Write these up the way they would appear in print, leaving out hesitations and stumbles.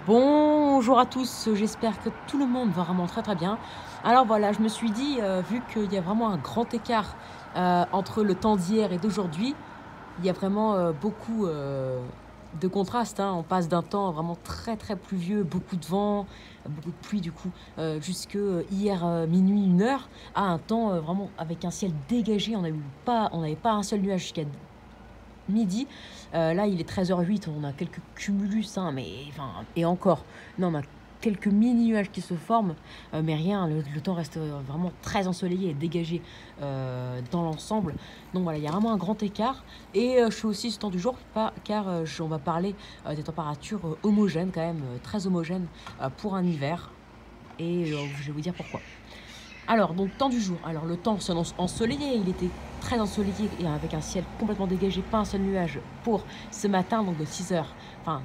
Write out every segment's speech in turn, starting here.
Bonjour à tous, j'espère que tout le monde va vraiment très bien. Alors voilà, je me suis dit, vu qu'il y a vraiment un grand écart entre le temps d'hier et d'aujourd'hui, il y a vraiment beaucoup de contrastes, hein. On passe d'un temps vraiment très pluvieux, beaucoup de vent, beaucoup de pluie du coup, jusque hier minuit, 1 heure, à un temps vraiment avec un ciel dégagé. On n'avait pas un seul nuage jusqu'à midi. Là, il est 13h08, on a quelques cumulus, hein, mais enfin, et encore. Non, on a quelques mini-nuages qui se forment, mais rien, le temps reste vraiment très ensoleillé et dégagé dans l'ensemble. Donc voilà, il y a vraiment un grand écart. Et je suis aussi ce temps du jour, car on va parler des températures homogènes, quand même, très homogènes pour un hiver. Et je vais vous dire pourquoi. Alors, donc, temps du jour. Alors, le temps s'annonce ensoleillé. Il était très ensoleillé et avec un ciel complètement dégagé, pas un seul nuage pour ce matin, donc de 6 heures. Enfin,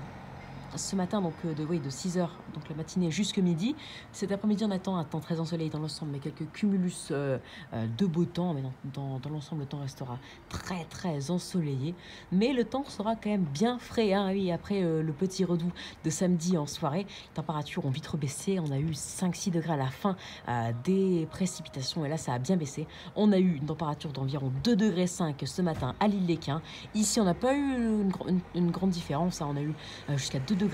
ce matin, donc de 6 heures, donc la matinée jusque midi. Cet après-midi, on attend un temps très ensoleillé dans l'ensemble, mais quelques cumulus de beau temps. Mais dans l'ensemble, le temps restera très ensoleillé. Mais le temps sera quand même bien frais, hein. Oui, après le petit redout de samedi en soirée, les températures ont vite rebaissé. On a eu 5-6 degrés à la fin des précipitations, et là, ça a bien baissé. On a eu une température d'environ 2,5 degrés ce matin à l'île-les-Quins. Ici, on n'a pas eu une grande différence, hein. On a eu jusqu'à 2,7 degrés.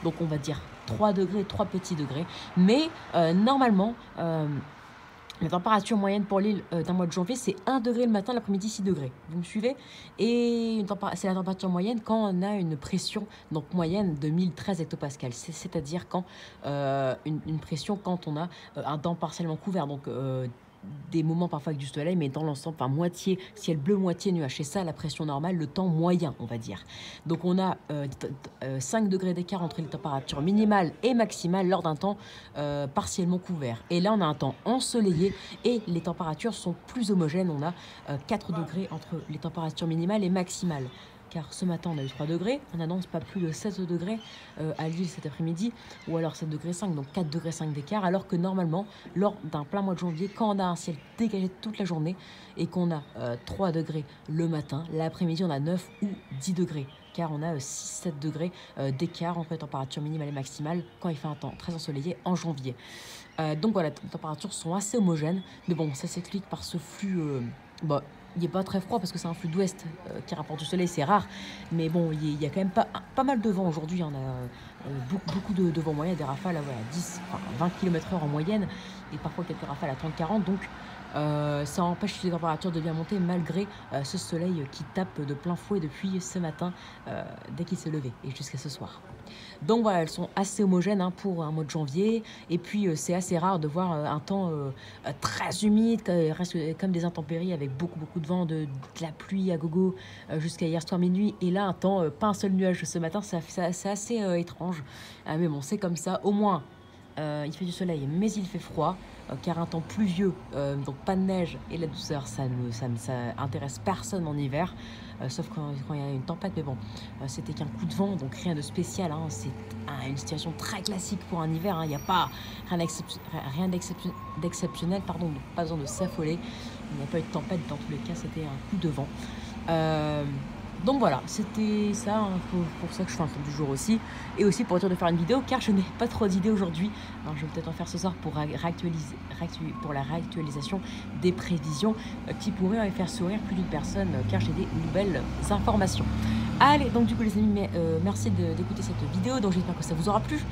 Donc on va dire 3 degrés, 3 petits degrés. Mais normalement, la température moyenne pour l'île d'un mois de janvier, c'est 1 degré le matin, l'après-midi 6 degrés. Vous me suivez? Et c'est la température moyenne quand on a une pression donc moyenne de 1013 hectopascales. C'est-à-dire quand une pression quand on a un temps partiellement couvert. Donc des moments parfois avec du soleil, mais dans l'ensemble, enfin moitié ciel bleu, moitié nuage. C'est ça la pression normale, le temps moyen, on va dire. Donc on a 5 degrés d'écart entre les températures minimales et maximales lors d'un temps partiellement couvert. Et là, on a un temps ensoleillé et les températures sont plus homogènes. On a 4 degrés entre les températures minimales et maximales. Car ce matin, on a eu 3 degrés, on annonce pas plus de 7 degrés à Lille cet après-midi, ou alors 7 degrés 5, donc 4 degrés 5 d'écart, alors que normalement, lors d'un plein mois de janvier, quand on a un ciel dégagé toute la journée et qu'on a 3 degrés le matin, l'après-midi, on a 9 ou 10 degrés, car on a 6-7 degrés d'écart entre les températures minimales et maximales quand il fait un temps très ensoleillé en janvier. Donc voilà, les températures sont assez homogènes, mais bon, ça s'explique par ce flux. Bah, il n'est pas très froid parce que c'est un flux d'ouest qui rapporte du soleil, c'est rare. Mais bon, il y a quand même pas mal de vent aujourd'hui. On a beaucoup de vent moyen, des rafales à 10, enfin, 20 km/h en moyenne, et parfois quelques rafales à 30-40. Donc ça empêche les températures de bien monter malgré ce soleil qui tape de plein fouet depuis ce matin, dès qu'il s'est levé, et jusqu'à ce soir. Donc voilà, elles sont assez homogènes, hein, pour un mois de janvier. Et puis c'est assez rare de voir un temps très humide, reste comme des intempéries avec beaucoup de vent, de la pluie à gogo jusqu'à hier soir minuit. Et là, un temps, pas un seul nuage ce matin, c'est assez étrange. Mais bon, c'est comme ça. Au moins, il fait du soleil, mais il fait froid, car un temps pluvieux, donc pas de neige et la douceur, ça intéresse personne en hiver, sauf quand il y a une tempête. Mais bon, c'était qu'un coup de vent, donc rien de spécial, hein. C'est une situation très classique pour un hiver, hein. Il n'y a pas rien d'exceptionnel, pardon, donc pas besoin de s'affoler. Il n'y a pas eu de tempête, dans tous les cas, c'était un coup de vent. Donc voilà, c'était ça, hein, pour ça que je fais un tour du jour aussi. Et aussi pour être sûr de faire une vidéo, car je n'ai pas trop d'idées aujourd'hui. Alors je vais peut-être en faire ce soir pour la réactualisation des prévisions qui pourraient faire sourire plus d'une personne, car j'ai des nouvelles informations. Allez, donc du coup les amis, merci d'écouter cette vidéo, donc j'espère que ça vous aura plu.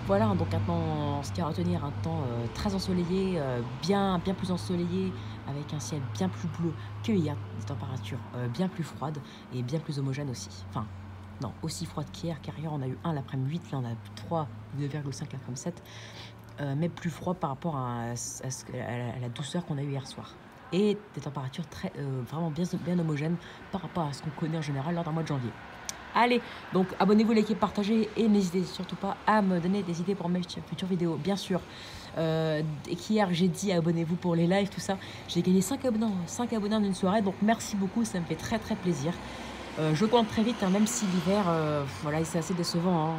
Voilà, donc maintenant, ce qu'il y a à retenir, un temps très ensoleillé, bien plus ensoleillé, avec un ciel bien plus bleu que hier, des températures bien plus froides et bien plus homogènes aussi. Enfin, non, aussi froides qu'hier, car hier on a eu 1 l'après-midi 8, là on a 3, 2,5 l'après-midi 7, mais plus froid par rapport à la douceur qu'on a eu hier soir. Et des températures vraiment bien homogènes par rapport à ce qu'on connaît en général lors d'un mois de janvier. Allez, donc abonnez-vous, likez, partagez, et n'hésitez surtout pas à me donner des idées pour mes futures vidéos, bien sûr. Et qu'hier j'ai dit abonnez-vous pour les lives, tout ça. J'ai gagné 5 abonnés en une soirée, donc merci beaucoup, ça me fait très plaisir. Je compte très vite, hein, même si l'hiver, voilà, c'est assez décevant, hein.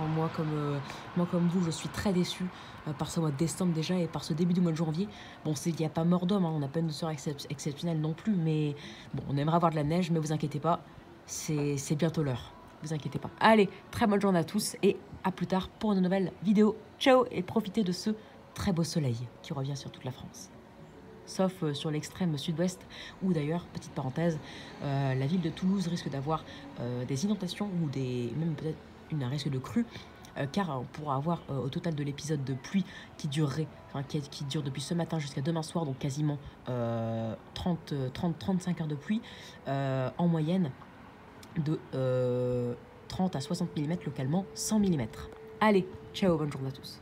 Moi comme vous, je suis très déçue par ce mois de décembre déjà et par ce début du mois de janvier. Bon, il n'y a pas mort d'homme, hein, on n'a pas une soirée exceptionnelle non plus, mais bon, on aimerait avoir de la neige, mais vous inquiétez pas, c'est bientôt l'heure. vous inquiétez pas. Allez, très bonne journée à tous et à plus tard pour une nouvelle vidéo. Ciao et profitez de ce très beau soleil qui revient sur toute la France. Sauf sur l'extrême sud-ouest, où d'ailleurs, petite parenthèse, la ville de Toulouse risque d'avoir des inondations ou même peut-être un risque de crue, car on pourra avoir au total de l'épisode de pluie qui dure depuis ce matin jusqu'à demain soir, donc quasiment 35 heures de pluie, en moyenne de 30 à 60 mm localement, 100 mm. Allez, ciao, bonne journée à tous.